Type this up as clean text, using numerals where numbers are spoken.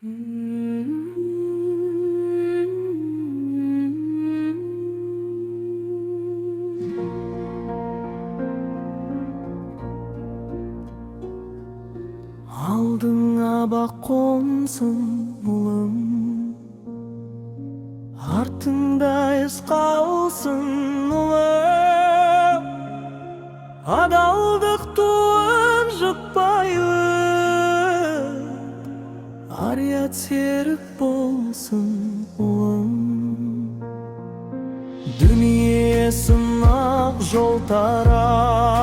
Алдыңа бақ қонсын ұлым, артыңда із қалсын ұлым. Адалдық туын жұқпай өт, ар-ұят серік болсын ұлым. Дүние сынақ жол тарап,